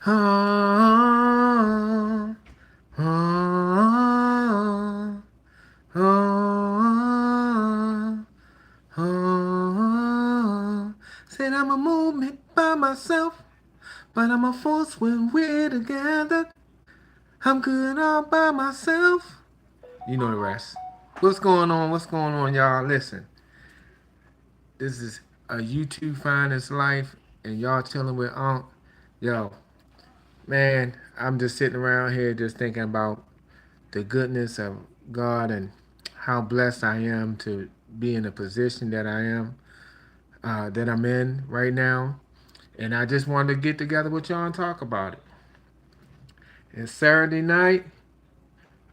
Ah, ah, ah, ah. Said I'm a movement by myself, but I'm a force when we're together. I'm good all by myself. You know the rest. What's going on? What's going on, y'all? Listen, this is a YouTube finest life, and y'all chilling with Unc. Yo, man, I'm just sitting around here just thinking about the goodness of God and how blessed I am to be in the position that I am, that I'm in right now. And I just wanted to get together with y'all and talk about it. It's Saturday night.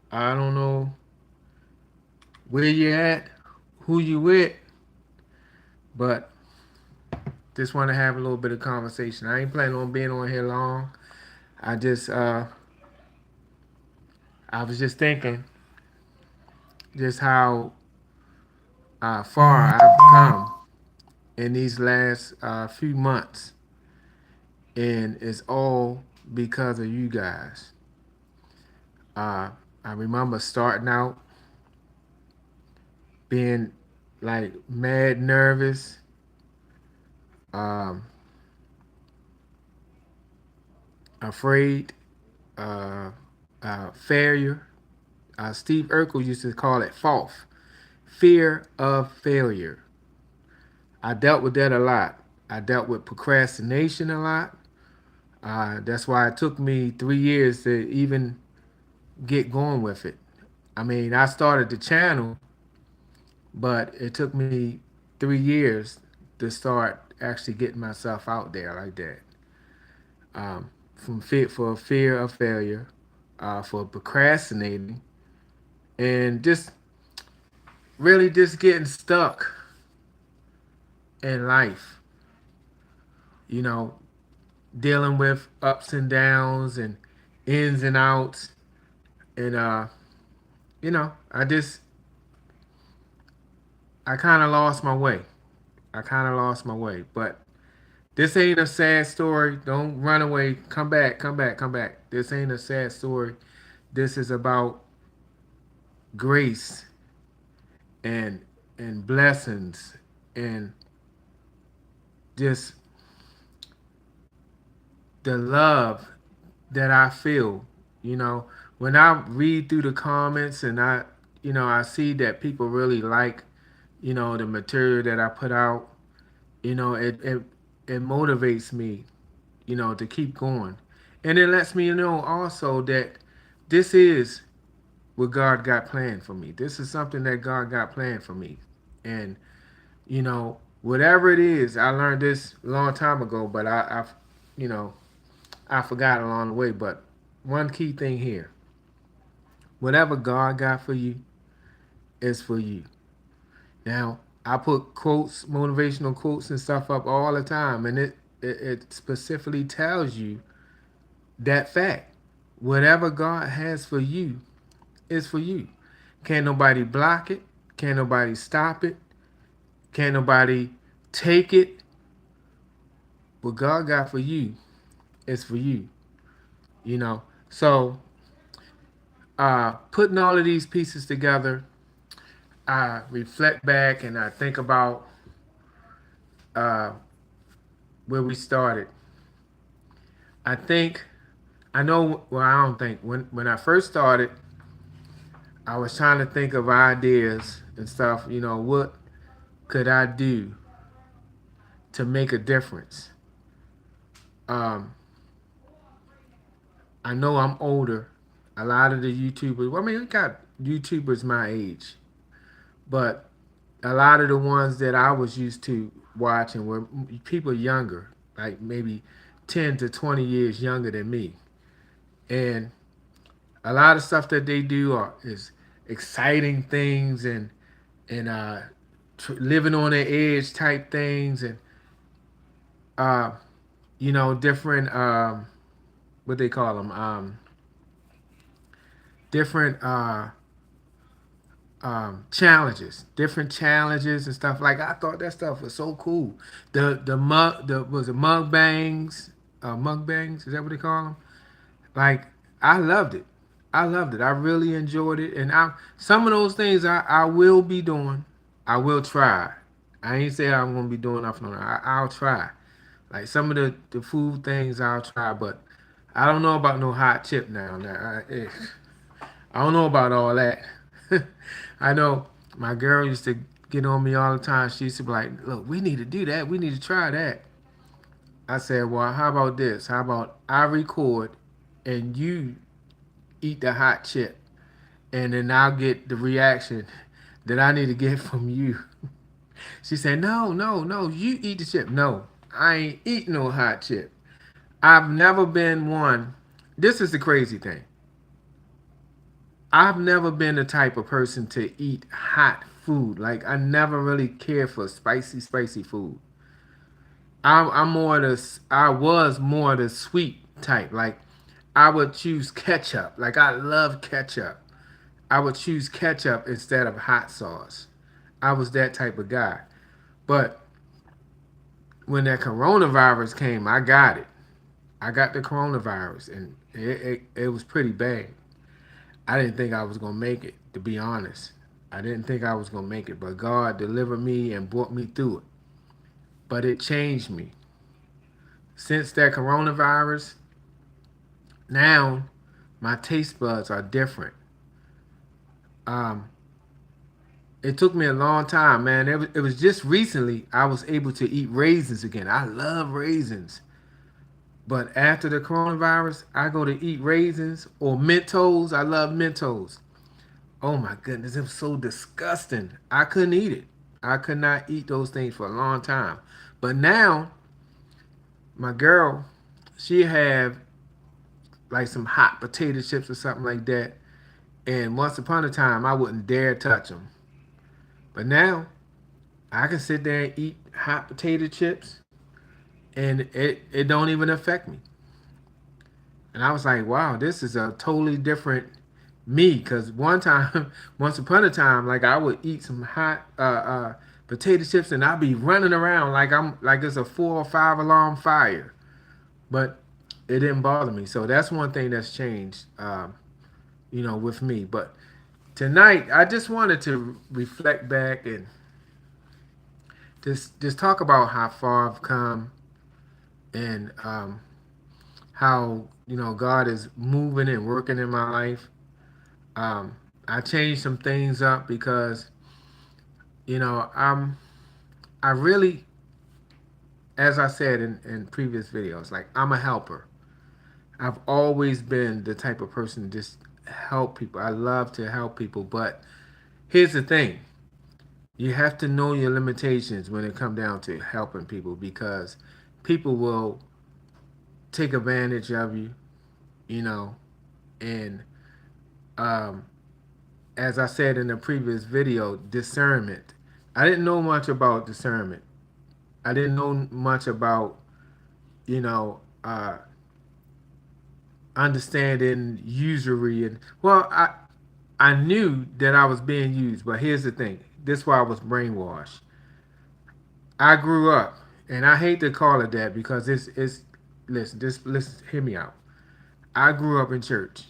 I don't know where you at, who you with, but just want to have a little bit of conversation. I ain't planning on being on here long. I just, I was just thinking just how far I've come in these last few months, and it's all because of you guys. Uh, I remember starting out being like mad nervous, um, afraid, uh, failure. Steve Urkel used to call it FOF, fear of failure. I dealt with that a lot. I dealt with procrastination a lot. That's why it took me 3 years to even get going with it. I mean, I started the channel, but it took me 3 years to start actually getting myself out there like that. From fear of failure, for procrastinating, and just really just getting stuck in life. You know, dealing with ups and downs and ins and outs, and I kind of lost my way. I kind of lost my way, but this ain't a sad story. Don't run away. Come back, come back, come back. This ain't a sad story. This is about grace and blessings and just the love that I feel. You know, when I read through the comments and I see that people really like, the material that I put out. It motivates me, to keep going. And it lets me know also that this is what God got planned for me. This is something that God got planned for me. And, whatever it is, I learned this a long time ago, but you know, I forgot along the way. But one key thing here, whatever God got for you is for you. Now, I put quotes, motivational quotes and stuff up all the time, and it specifically tells you that fact. Whatever God has for you is for you. Can't nobody block it. Can't nobody stop it. Can't nobody take it. What God got for you is for you. You know. So, putting all of these pieces together, I reflect back and I think about uh, where we started. I think I know. Well, I don't think when I first started, I was trying to think of ideas and stuff. What could I do to make a difference? Um, I know I'm older. A lot of the YouTubers. Well, I mean, we got YouTubers my age, but a lot of the ones that I was used to watching were people younger, like maybe 10 to 20 years younger than me, and a lot of stuff that they do is exciting things and living on the edge type things and uh, different what they call them different different challenges and stuff like I thought that stuff was so cool. The was it mug bangs. mukbangs. Is that what they call them? Like, I loved it. I loved it. I really enjoyed it. And some of those things I will be doing. I will try. I ain't say I'm gonna be doing nothing on it. I'll try. Like some of the food things I'll try, but I don't know about no hot chip now. I don't know about all that. I know my girl used to get on me all the time. She used to be like, "Look, we need to do that. We need to try that." I said, "Well, how about this? How about I record and you eat the hot chip, and then I'll get the reaction that I need to get from you." She said, "No, no, no. You eat the chip." No, I ain't eat no hot chip. I've never been one. This is the crazy thing. I've never been the type of person to eat hot food. Like I never really care for spicy food. I'm more the I was more the sweet type. Like I would choose ketchup. Like I love ketchup. I would choose ketchup instead of hot sauce. I was that type of guy. But when that coronavirus came, I got it. I got the coronavirus, and it was pretty bad. I didn't think I was gonna make it, to be honest. I didn't think I was gonna make it, but God delivered me and brought me through it. But it changed me. Since that coronavirus, now my taste buds are different. Um, it took me a long time, man. It was just recently I was able to eat raisins again. I love raisins. But after the coronavirus, I go to eat raisins or Mentos. I love Mentos. Oh my goodness, it was so disgusting. I couldn't eat it. I could not eat those things for a long time. But now, my girl, she have like some hot potato chips or something like that. And once upon a time, I wouldn't dare touch them. But now, I can sit there and eat hot potato chips, and it don't even affect me. And I was like, wow, this is a totally different me. Cause one time, once upon a time, like I would eat some hot potato chips and I'd be running around like I'm like it's a 4 or 5 alarm fire. But it didn't bother me. So that's one thing that's changed, with me. But tonight, I just wanted to reflect back and just talk about how far I've come and how God is moving and working in my life. I changed some things up because I really, as I said in previous videos, like I'm a helper. I've always been the type of person to just help people. I love to help people, but here's the thing: you have to know your limitations when it comes down to helping people because people will take advantage of you, you know, and um, as I said in the previous video, discernment. I didn't know much about discernment. I didn't know much about, you know, uh, understanding usury and I knew that I was being used, but here's the thing. This is why I was brainwashed. I grew up, and I hate to call it that because it's listen, just listen, hear me out. I grew up in church,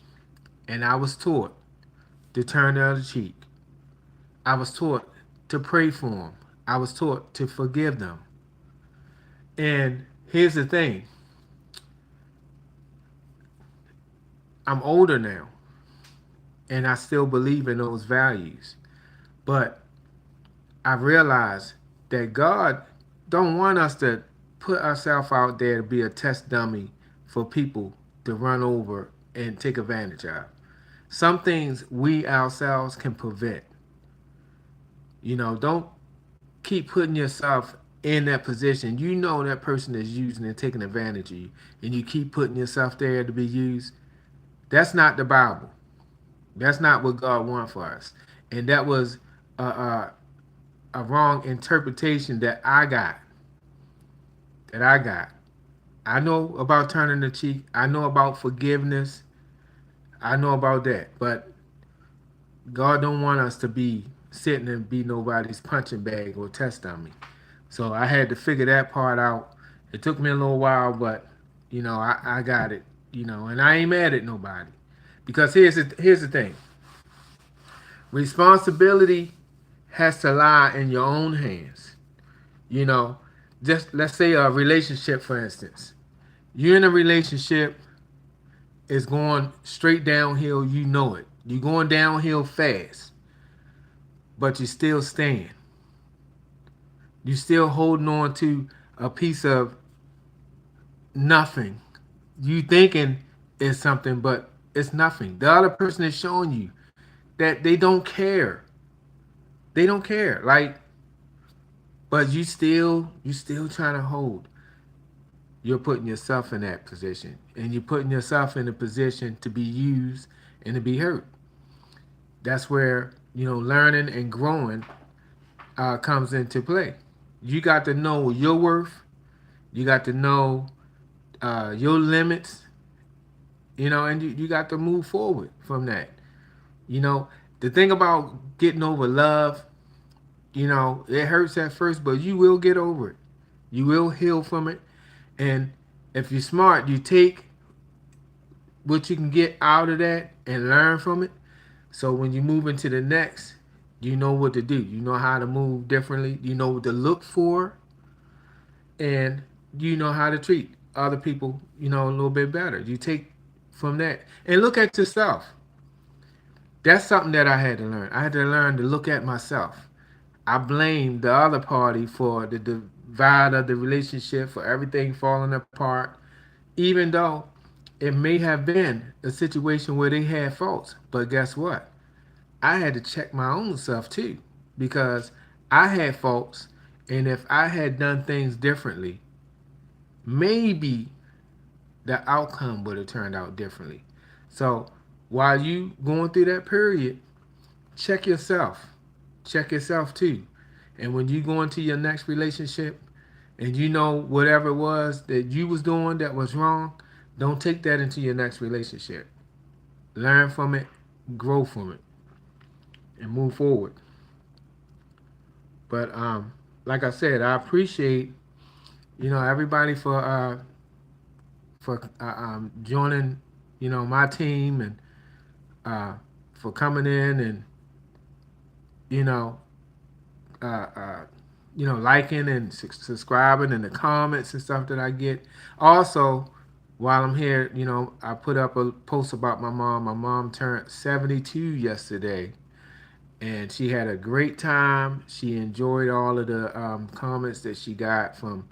and I was taught to turn the other cheek. I was taught to pray for them. I was taught to forgive them. And here's the thing: I'm older now, and I still believe in those values. But I realize that God don't want us to put ourselves out there to be a test dummy for people to run over and take advantage of. Some things we ourselves can prevent. Don't keep putting yourself in that position. You know that person is using and taking advantage of you, and you keep putting yourself there to be used. That's not the Bible. That's not what God wants for us. And that was a wrong interpretation that I got. That I got. I know about turning the cheek. I know about forgiveness. I know about that. But God don't want us to be sitting and be nobody's punching bag or test dummy. So I had to figure that part out. It took me a little while, but I got it, and I ain't mad at nobody. Because here's the thing. Responsibility has to lie in your own hands. You know, just let's say a relationship, for instance. You're in a relationship, it's going straight downhill, you know it. You're going downhill fast, but you're still staying. You're still holding on to a piece of nothing. You thinking it's something, but it's nothing. The other person is showing you that they don't care. They don't care. Like, but you still trying to hold. You're putting yourself in that position, and you're putting yourself in a position to be used and to be hurt. That's where learning and growing comes into play. You got to know your worth. You got to know your limits. And you got to move forward from that. You know, the thing about getting over love, it hurts at first, but you will get over it. You will heal from it. And if you're smart, you take what you can get out of that and learn from it. So when you move into the next, you know what to do. You know how to move differently. You know what to look for, and you know how to treat other people, a little bit better. You take from that and look at yourself. That's something that I had to learn. I had to learn to look at myself. I blame the other party for the divide of the relationship, for everything falling apart, even though it may have been a situation where they had faults. But guess what? I had to check my own self too, because I had faults, and if I had done things differently, maybe the outcome would have turned out differently. So while you going through that period, check yourself. Check yourself too. And when you go into your next relationship and you know whatever it was that you was doing that was wrong, don't take that into your next relationship. Learn from it, grow from it, and move forward. But like I said, I appreciate everybody for joining my team, and uh, for coming in and you know uh, uh, liking and subscribing and the comments and stuff that I get. Also, while I'm here, I put up a post about my mom. My mom turned 72 yesterday, and she had a great time. She enjoyed all of the comments that she got from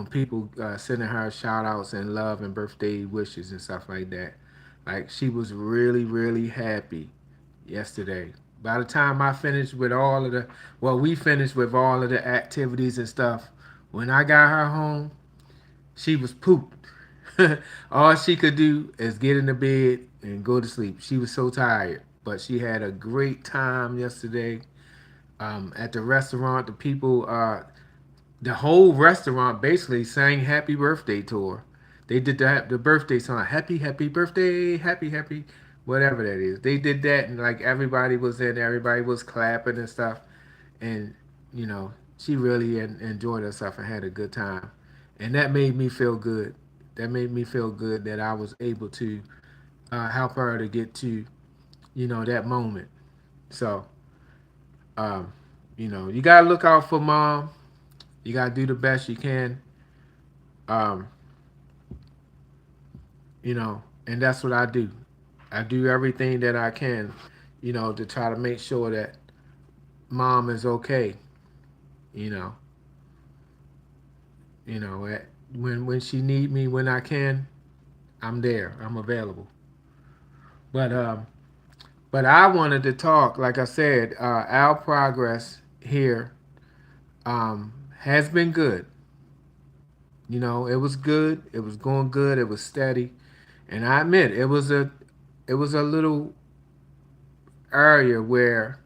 people sending her shout outs and love and birthday wishes and stuff like that. Like, she was really, really happy yesterday. By the time I finished with all of the, well, we finished with all of the activities and stuff, when I got her home, she was pooped. All she could do is get in the bed and go to sleep. She was so tired, but she had a great time yesterday at the restaurant. The whole restaurant basically sang "Happy Birthday" to her. They did the birthday song, "Happy Happy Birthday, Happy Happy," whatever that is. They did that, and like everybody was in, everybody was clapping and stuff, and she really enjoyed herself and had a good time, and that made me feel good. That made me feel good that I was able to help her to get to that moment. So um, you gotta look out for mom. You gotta do the best you can. Um, and that's what I do. I do everything that I can, to try to make sure that mom is okay. You know, when she need me, when I can, I'm there. I'm available. But I wanted to talk, like I said, our progress here has been good. It was good. It was going good. It was steady, and I admit it was a little area where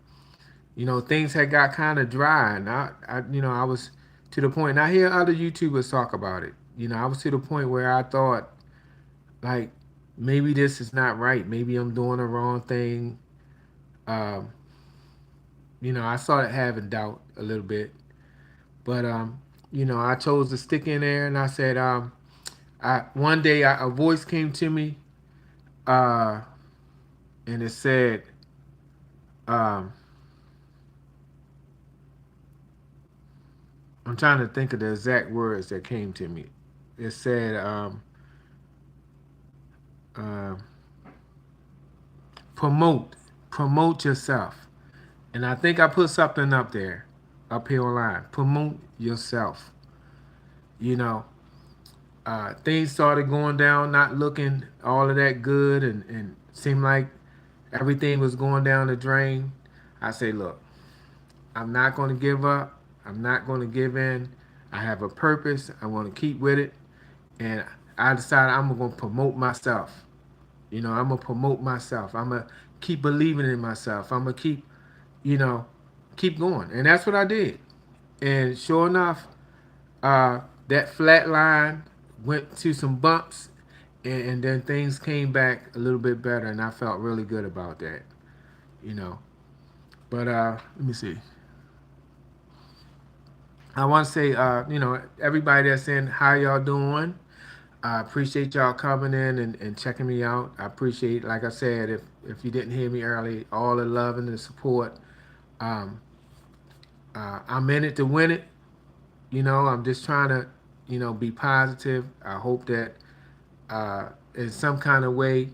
things had got kind of dry, and I was to the point. And I hear other YouTubers talk about it. I was to the point where I thought, like, maybe this is not right. Maybe I'm doing the wrong thing. Um, I started having doubt a little bit, but I chose to stick in there, and I said, One day a voice came to me, uh, and it said, um, I'm trying to think of the exact words that came to me. It said, uh, promote, promote yourself. And I think I put something up there, up here online. Promote yourself. You know, things started going down, not looking all of that good, and seemed like everything was going down the drain. I say, look, I'm not going to give up. I'm not going to give in. I have a purpose. I want to keep with it. And I decided I'm going to promote myself. You know, I'm going to promote myself. I'm going to keep believing in myself. I'm going to keep, you know, keep going. And that's what I did. And sure enough, that flat line went to some bumps, and then things came back a little bit better, and I felt really good about that, you know. But let me see. I want to say, you know, everybody that's in, how y'all doing? I appreciate y'all coming in and checking me out. I appreciate, like I said, if you didn't hear me early, all the love and the support. Um, I'm in it to win it. You know, I'm just trying to, you know, be positive. I hope that in some kind of way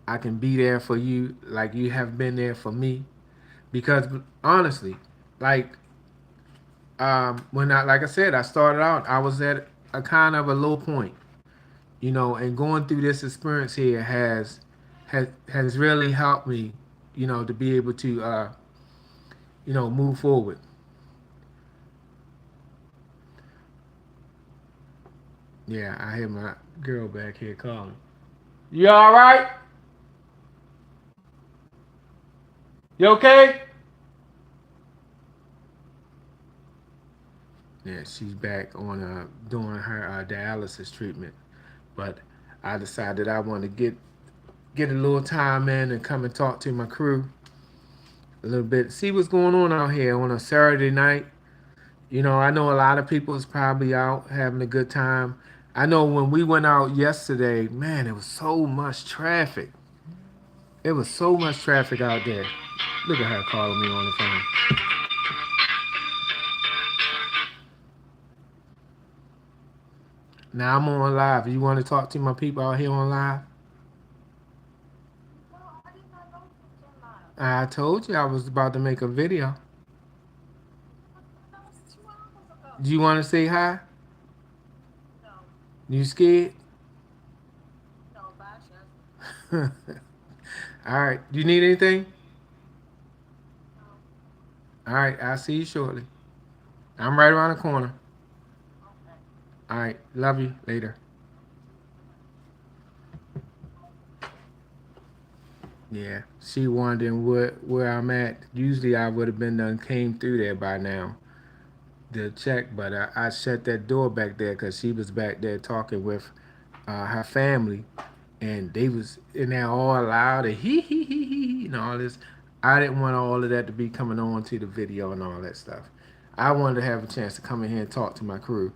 I can be there for you like you have been there for me. Because honestly, like when I, like I said, I started out, I was at a kind of a low point, you know, and going through this experience here has really helped me, you know, to be able to you know, move forward. Yeah, I hear my girl back here calling. You all right? You okay? Yeah, she's back on doing her dialysis treatment. But I decided I want to get a little time in and come and talk to my crew a little bit, see what's going on out here on a Saturday night. You know, I know a lot of people is probably out having a good time. I know when we went out yesterday, man, it was so much traffic. It was so much traffic out there. Look at her calling me on the phone. Now I'm on live. You want to talk to my people out here on live? I told you I was about to make a video. Do you want to say hi? You scared? All right. Do you need anything? All right. I'll see you shortly. I'm right around the corner. All right. Love you. Later. Yeah. She wondering where I'm at. Usually I would have been done came through there by now to check, but I shut that door back there because she was back there talking with her family, and they was in there all loud and he and all this. I didn't want all of that to be coming on to the video and all that stuff. I wanted to have a chance to come in here and talk to my crew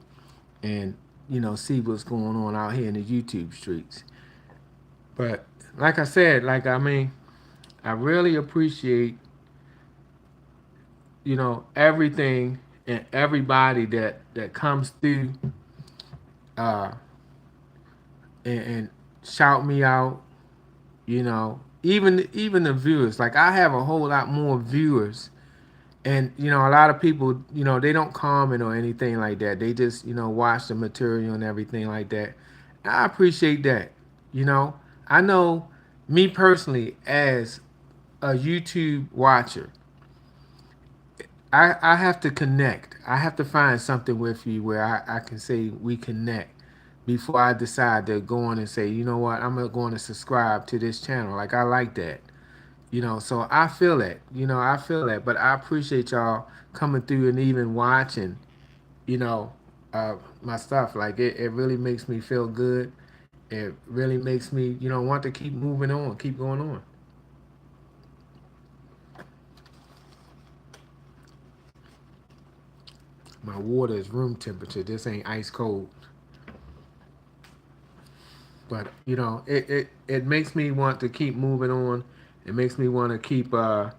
and, you know, see what's going on out here in the YouTube streets. But like I said, like I mean, I really appreciate, you know, everything and everybody that comes through uh and shout me out, you know, even the viewers. Like I have a whole lot more viewers, and you know, a lot of people, you know, they don't comment or anything like that. They just, you know, watch the material and everything like that. I appreciate that. You know, I know me personally as a YouTube watcher, I have to connect. I have to find something with you where I can say we connect before I decide to go on and say, you know what, I'm going to subscribe to this channel. Like I like that. You know, so I feel that. You know, I feel that. But I appreciate y'all coming through and even watching, you know, my stuff. Like it really makes me feel good. It really makes me, you know, want to keep moving on, keep going on. My water is room temperature. This ain't ice cold. But you know, it makes me want to keep moving on. It makes me want to keep doing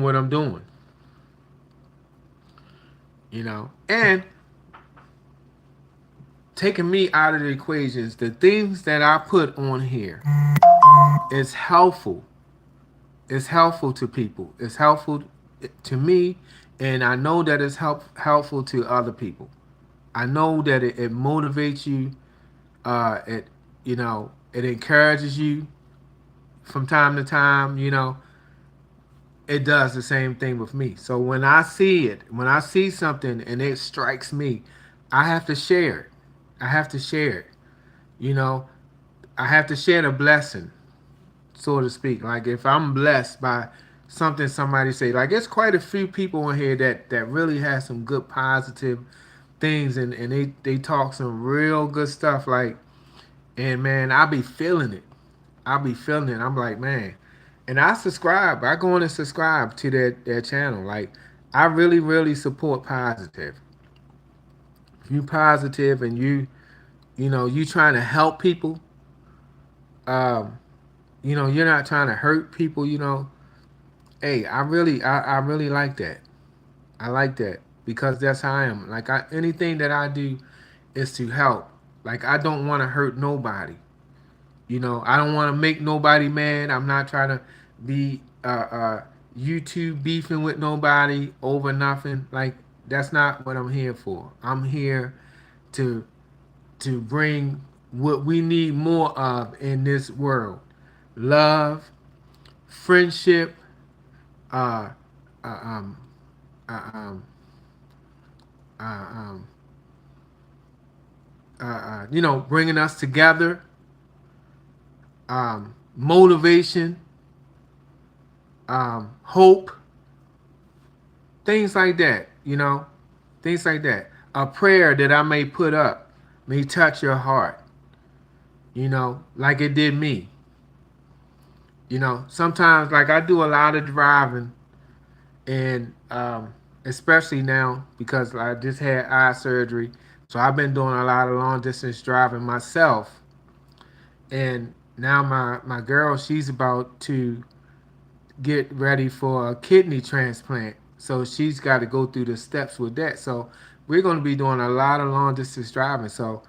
what I'm doing. You know, and taking me out of the equations, the things that I put on here is helpful. It's helpful to people. It's helpful to me, and I know that it's helpful to other people. I know that it motivates you. It you know it encourages you from time to time. You know, it does the same thing with me. So when I see it, when I see something and it strikes me, I have to share it. I have to share it. You know, I have to share the blessing, so to speak. Like if I'm blessed by something somebody say, like it's quite a few people in here that really has some good positive things, and they talk some real good stuff. Like, and man, I be feeling it. I be feeling it. I'm like, man. And I subscribe. I go on and subscribe to their channel. Like, I really, really support positive. If you positive and you know, you trying to help people, um, you know, you're not trying to hurt people, you know. Hey, I really like that. I like that because that's how I am. Like anything that I do is to help. Like I don't want to hurt nobody. You know, I don't want to make nobody mad. I'm not trying to be YouTube beefing with nobody over nothing. Like that's not what I'm here for. I'm here to bring what we need more of in this world: love, friendship, uh, uh, um, uh, um, uh, um, you know, bringing us together, motivation, hope, things like that, you know, things like that. A prayer that I may put up may touch your heart, you know, like it did me. You know, sometimes, like I do a lot of driving, and especially now because I just had eye surgery, so I've been doing a lot of long distance driving myself. And now my girl, she's about to get ready for a kidney transplant. So she's got to go through the steps with that. So we're going to be doing a lot of long distance driving. So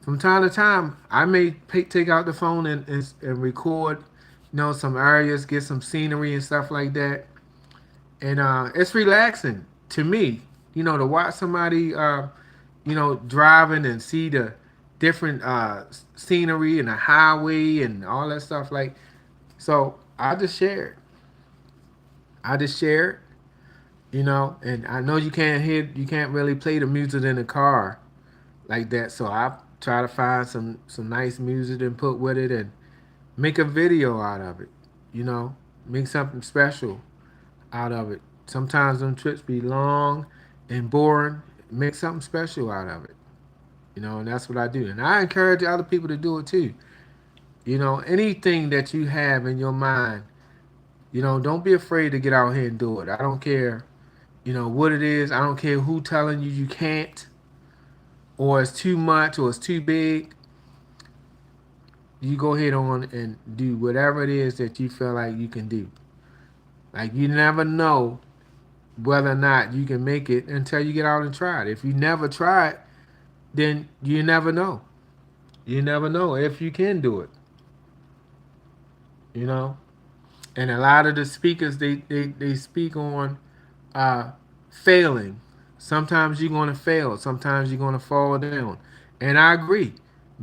from time to time, I may take out the phone and record, you know, some areas, get some scenery and stuff like that. And it's relaxing to me, you know, to watch somebody, you know, driving and see the different scenery and the highway and all that stuff. Like, so I just share it. I just share it, you know, and I know you can't really play the music in the car like that. So I try to find some nice music and put with it and make a video out of it, you know, make something special out of it. Sometimes them trips be long and boring. Make something special out of it, you know, and that's what I do. And I encourage other people to do it too. You know, anything that you have in your mind, you know, don't be afraid to get out here and do it. I don't care, you know, what it is. I don't care who telling you you can't, or it's too much, or it's too big. You go ahead on and do whatever it is that you feel like you can do. Like you never know whether or not you can make it until you get out and try it. If you never try it, then you never know. You never know if you can do it. You know? And a lot of the speakers they speak on uh failing. Sometimes you're gonna fail, sometimes you're gonna fall down. And I agree.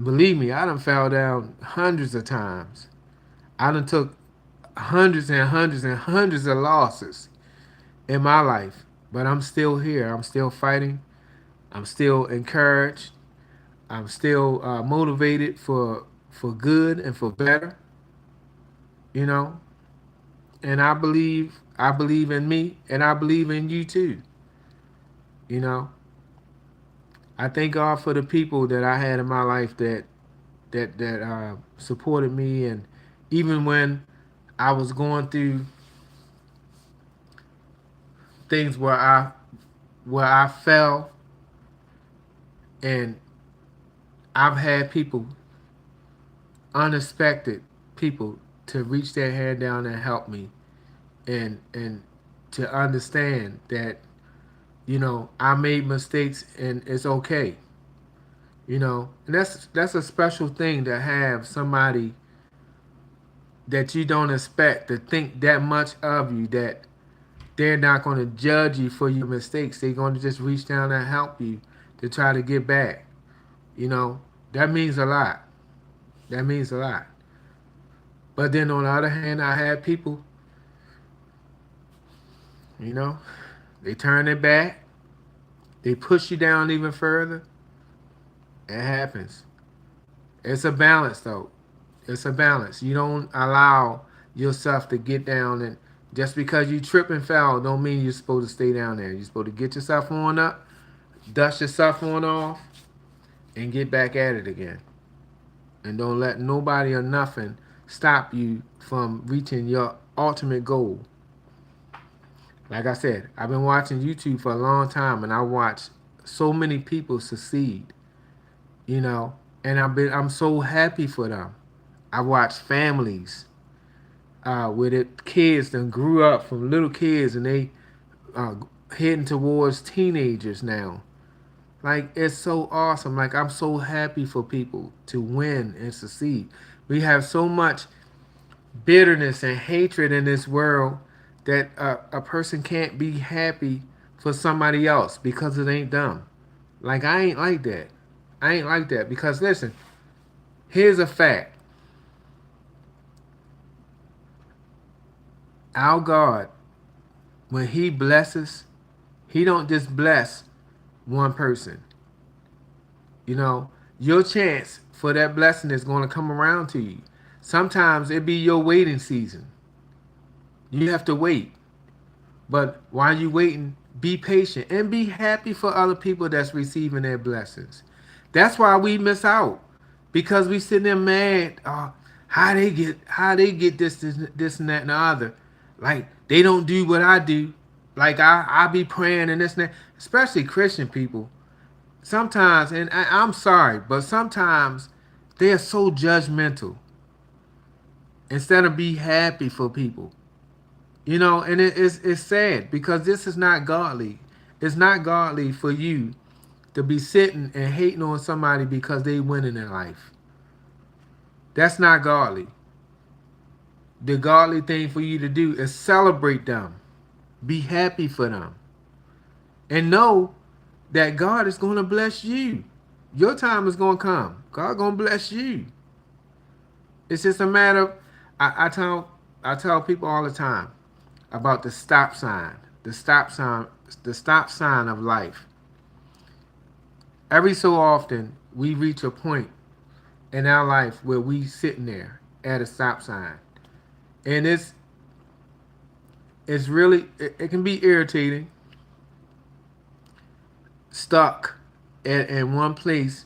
Believe me, I done fell down hundreds of times. I done took hundreds and hundreds and hundreds of losses in my life. But I'm still here. I'm still fighting. I'm still encouraged. I'm still motivated for good and for better. You know, and I believe in me, and I believe in you too. You know, I thank God for the people that I had in my life that supported me, and even when I was going through things where I fell and I've had people, unexpected people, to reach their hand down and help me, and to understand that, I made mistakes and it's okay. And that's a special thing to have somebody that you don't expect to think that much of you, that they're not going to judge you for your mistakes. They're going to just reach down and help you to try to get back. That means a lot. That means a lot. But then on the other hand, I had people, you know, they turn their back, they push you down even further. It happens. It's a balance, though. It's a balance. You don't allow yourself to get down, and just because you trip and fell don't mean you're supposed to stay down there. You're supposed to get yourself on up, dust yourself on off, and get back at it again. And don't let nobody or nothing stop you from reaching your ultimate goal. Like I said, I've been watching YouTube for a long time, and I watch so many people succeed, and I'm so happy for them. I watch families where the kids that grew up from little kids, and they uh, heading towards teenagers now. Like, it's so awesome. Like, I'm so happy for people to win and succeed. We have so much bitterness and hatred in this world that a person can't be happy for somebody else because it ain't them. Like, I ain't like that. I ain't like that because, listen, here's a fact. Our God, when he blesses, he don't just bless one person. Your chance for that blessing is going to come around to you. Sometimes it be your waiting season. You have to wait. But while you waiting, be patient and be happy for other people that's receiving their blessings. That's why we miss out, because we sitting there mad. How they get this and that and the other. Like, they don't do what I do. Like, I be praying and this and that. Especially Christian people. Sometimes, and I'm sorry, but sometimes they are so judgmental instead of be happy for people. And it's sad because this is not godly. It's not godly for you to be sitting and hating on somebody because they winning in life. That's not godly. The godly thing for you to do is celebrate them. Be happy for them. And know that God is going to bless you. Your time is going to come. God going to bless you. It's just a matter of, I tell people all the time about the stop sign. The stop sign of life. Every so often, we reach a point in our life where we sitting there at a stop sign. And it's really, it can be irritating. Stuck in one place,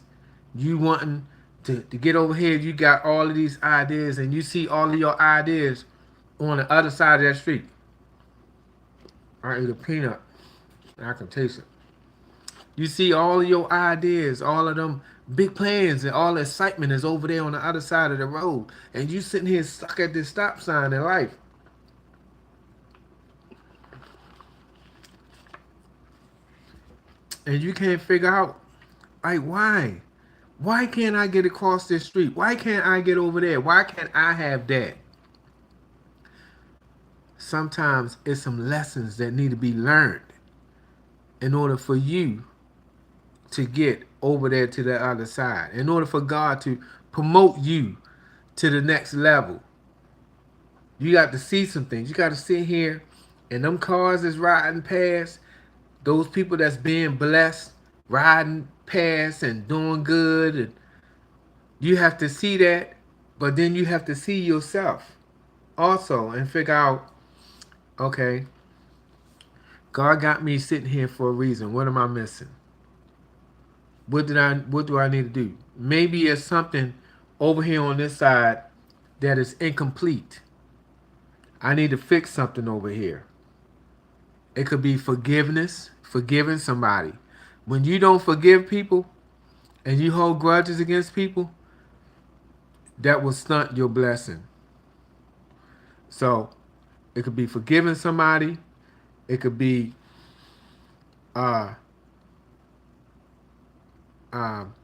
you wanting to get over here. You got all of these ideas, and you see all of your ideas on the other side of that street. I eat a peanut. I can taste it. You see all of your ideas, all of them big plans, and all the excitement is over there on the other side of the road. And you sitting here stuck at this stop sign in life. And you can't figure out, like, why? Why can't I get across this street? Why can't I get over there? Why can't I have that? Sometimes it's some lessons that need to be learned in order for you to get over there to the other side. In order for God to promote you to the next level. You got to see some things. You got to sit here, and them cars is riding past. Those people that's being blessed, riding past and doing good. And you have to see that, but then you have to see yourself also and figure out, okay, God got me sitting here for a reason. What am I missing? What do I need to do? Maybe it's something over here on this side that is incomplete. I need to fix something over here. It could be forgiveness, forgiving somebody. When you don't forgive people, and you hold grudges against people, that will stunt your blessing. So it could be forgiving somebody. It could be uh, um,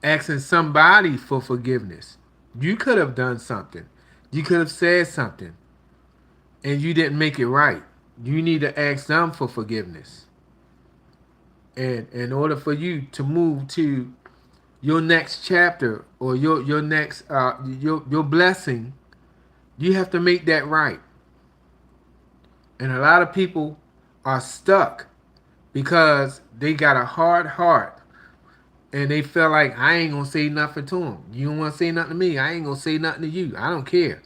asking somebody for forgiveness. You could have done something. You could have said something, and you didn't make it right. You need to ask them for forgiveness. And in order for you to move to your next chapter or your next your blessing, you have to make that right. And a lot of people are stuck because they got a hard heart and they feel like I ain't gonna say nothing to them. You don't want to say nothing to me. I ain't gonna say nothing to you. I don't care.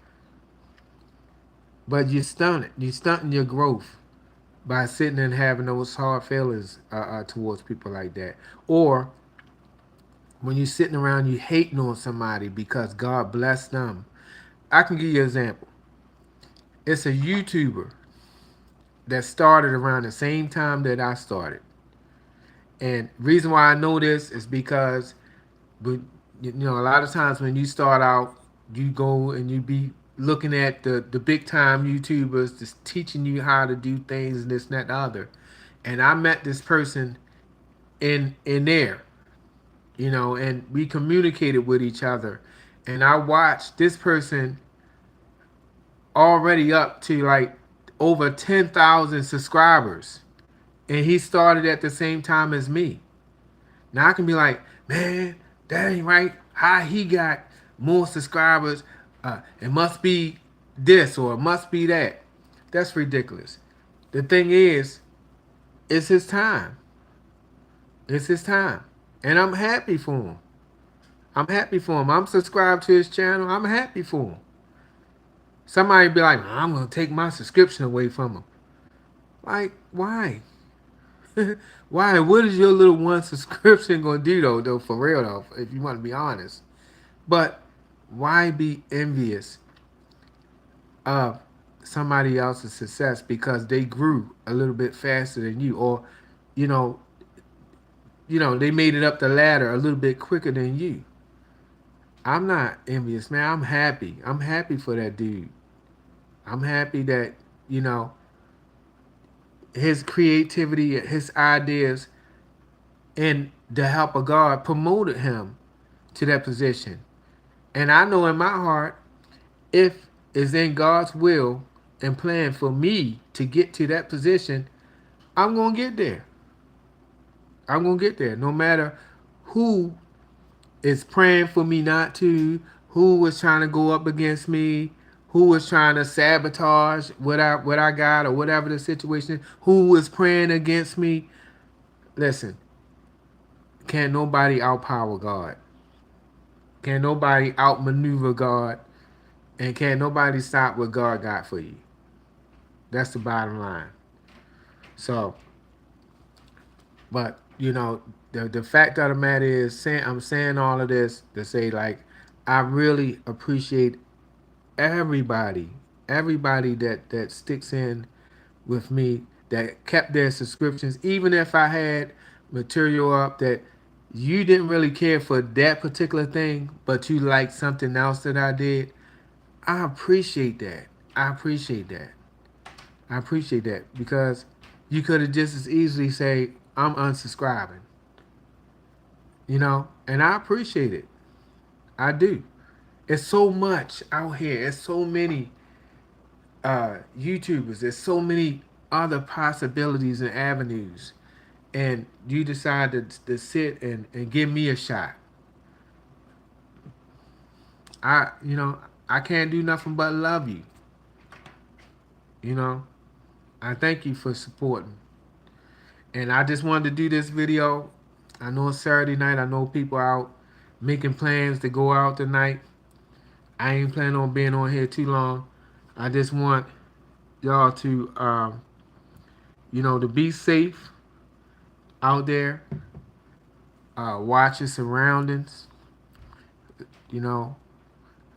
But you're stunting. You're stunting your growth by sitting and having those hard feelings towards people like that. Or when you're sitting around, you hating on somebody because God blessed them. I can give you an example. It's a YouTuber that started around the same time that I started. And reason why I know this is because, you know, a lot of times when you start out, you go and you be looking at the big time YouTubers just teaching you how to do things and this and that and the other. And I met this person in there, you know, and we communicated with each other. And I watched this person already up to like over 10,000 subscribers. And he started at the same time as me. Now I can be like, man, that ain't right. How he got more subscribers? It must be this or it must be that. That's ridiculous. The thing is, it's his time. It's his time. And I'm happy for him. I'm happy for him. I'm subscribed to his channel. I'm happy for him. Somebody be like, I'm going to take my subscription away from him. Like, why? Why? What is your little one subscription going to do, though, for real, though, if you want to be honest? But why be envious of somebody else's success because they grew a little bit faster than you, or, you know, they made it up the ladder a little bit quicker than you? I'm not envious, man. I'm happy. I'm happy for that dude. I'm happy that, you know, his creativity, his ideas, and the help of God promoted him to that position. And I know in my heart, if it's in God's will and plan for me to get to that position, I'm going to get there. I'm going to get there. No matter who is praying for me not to, who was trying to go up against me, who was trying to sabotage what I got or whatever the situation, who was praying against me. Listen, can't nobody outpower God. Can't nobody outmaneuver God. And can't nobody stop what God got for you. That's the bottom line. So, but, you know, the fact of the matter is, I'm saying all of this to say, like, I really appreciate everybody that sticks in with me, that kept their subscriptions, even if I had material up that you didn't really care for that particular thing, but you liked something else that I did. I appreciate that. I appreciate that. I appreciate that because you could have just as easily say, I'm unsubscribing, you know, and I appreciate it. I do. It's so much out here. It's so many YouTubers. There's so many other possibilities and avenues. And you decide to sit and give me a shot. You know, I can't do nothing but love you. You know, I thank you for supporting. And I just wanted to do this video. I know it's Saturday night. I know people out making plans to go out tonight. I ain't planning on being on here too long. I just want y'all to, you know, to be safe out there. Watch your surroundings. You know,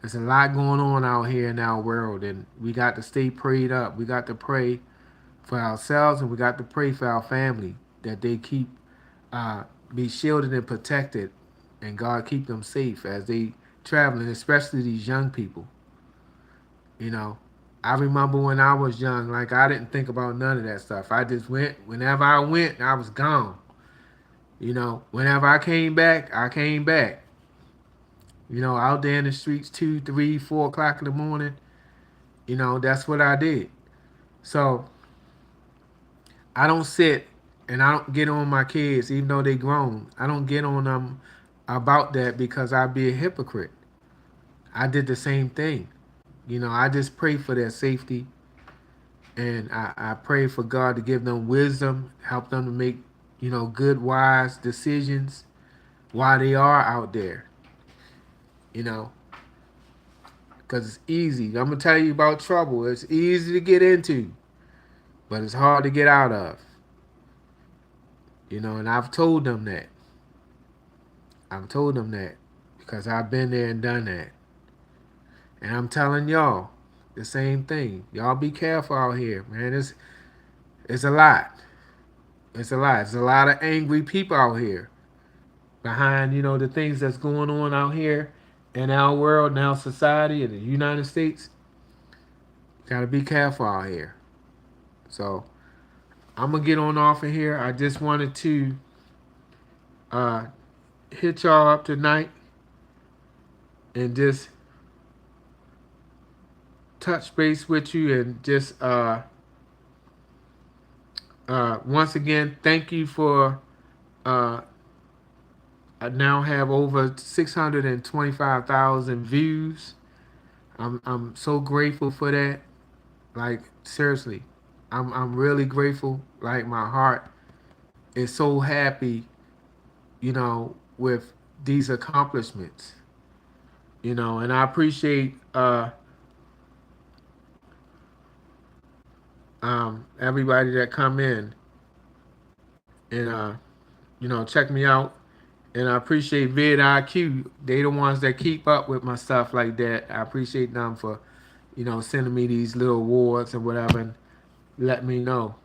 there's a lot going on out here in our world, and we got to stay prayed up. We got to pray for ourselves, and we got to pray for our family that they keep be shielded and protected and God keep them safe as they traveling, especially these young people. You know, I remember when I was young, like I didn't think about none of that stuff. I just went. Whenever I went, I was gone. You know, whenever I came back, I came back. You know, out there in the streets 2, 3, 4 o'clock in the morning. You know, that's what I did. So I don't sit and I don't get on my kids, even though they grown. I don't get on them about that because I'd be a hypocrite. I did the same thing. You know, I just pray for their safety, and I pray for God to give them wisdom, help them to make, good, wise decisions while they are out there, you know, because it's easy. I'm going to tell you about trouble. It's easy to get into, but it's hard to get out of, and I've told them that. I've told them that because I've been there and done that. And I'm telling y'all the same thing. Y'all be careful out here, man. It's a lot. It's a lot. It's a lot of angry people out here behind, the things that's going on out here in our world, in our society, in the United States. Gotta be careful out here. So I'm gonna get on off of here. I just wanted to uh, hit y'all up tonight and just touch base with you and just once again thank you for I now have over 625,000 views. I'm so grateful for that. Like seriously, I'm really grateful. Like my heart is so happy, with these accomplishments. And I appreciate everybody that come in and check me out. And I appreciate vidIQ. They the ones that keep up with my stuff like that. I appreciate them for, sending me these little awards and whatever and let me know.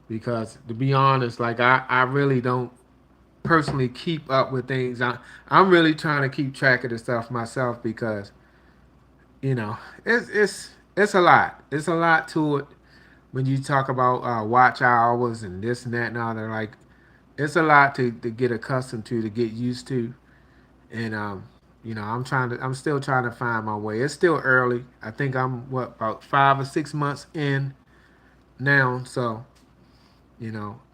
Because to be honest, like I really don't personally keep up with things. I'm really trying to keep track of the stuff myself because, it's a lot. It's a lot to it when you talk about watch hours and this and that and other. Like it's a lot to get accustomed to get used to. And I'm still trying to find my way. It's still early. I think I'm about 5 or 6 months in now. So,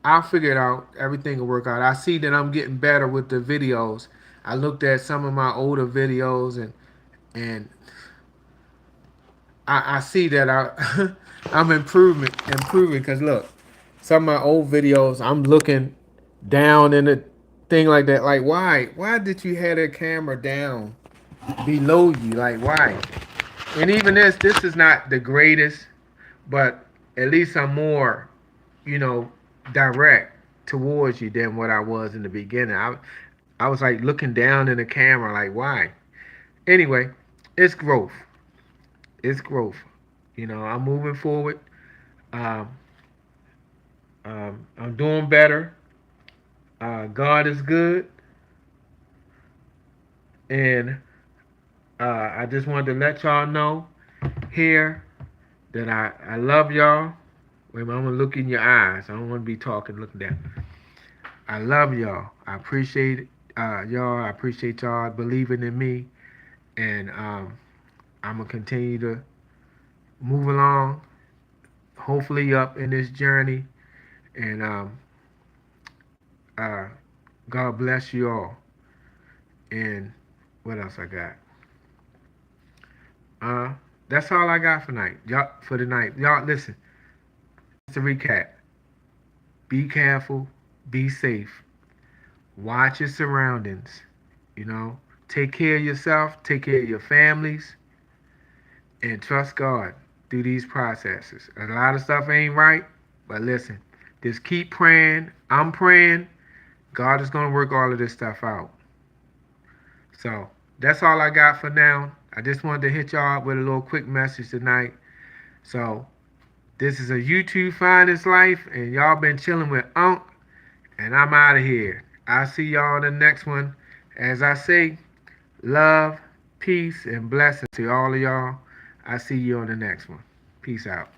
I'll figure it out. Everything will work out. I see that I'm getting better with the videos. I looked at some of my older videos and I see that I'm improving because look, some of my old videos I'm looking down in a thing like that. Like why did you have that camera down below you? Like why? And even this is not the greatest, but at least I'm more, you know, direct towards you than what I was in the beginning. I was like looking down in the camera like why? Anyway, it's growth. It's growth. I'm moving forward. Um, I'm doing better. God is good, and I just wanted to let y'all know here that I love y'all. Wait a minute, I'm gonna look in your eyes. I don't want to be talking, looking down. I love y'all. I appreciate y'all. I appreciate y'all believing in me, and I'm gonna continue to move along. Hopefully, up in this journey, and uh, God bless you all. And what else I got? Uh, that's all I got for night. Y'all for the night. Y'all listen. To recap, be careful, be safe, watch your surroundings, take care of yourself, take care of your families, and trust God through these processes. A lot of stuff ain't right, but listen, just keep praying. I'm praying. God is going to work all of this stuff out. So that's all I got for now. I just wanted to hit y'all up with a little quick message tonight. So this is a YouTube Finest Life, and y'all been chilling with Unc, and I'm out of here. I'll see y'all in the next one. As I say, love, peace, and blessings to all of y'all. I see you on the next one. Peace out.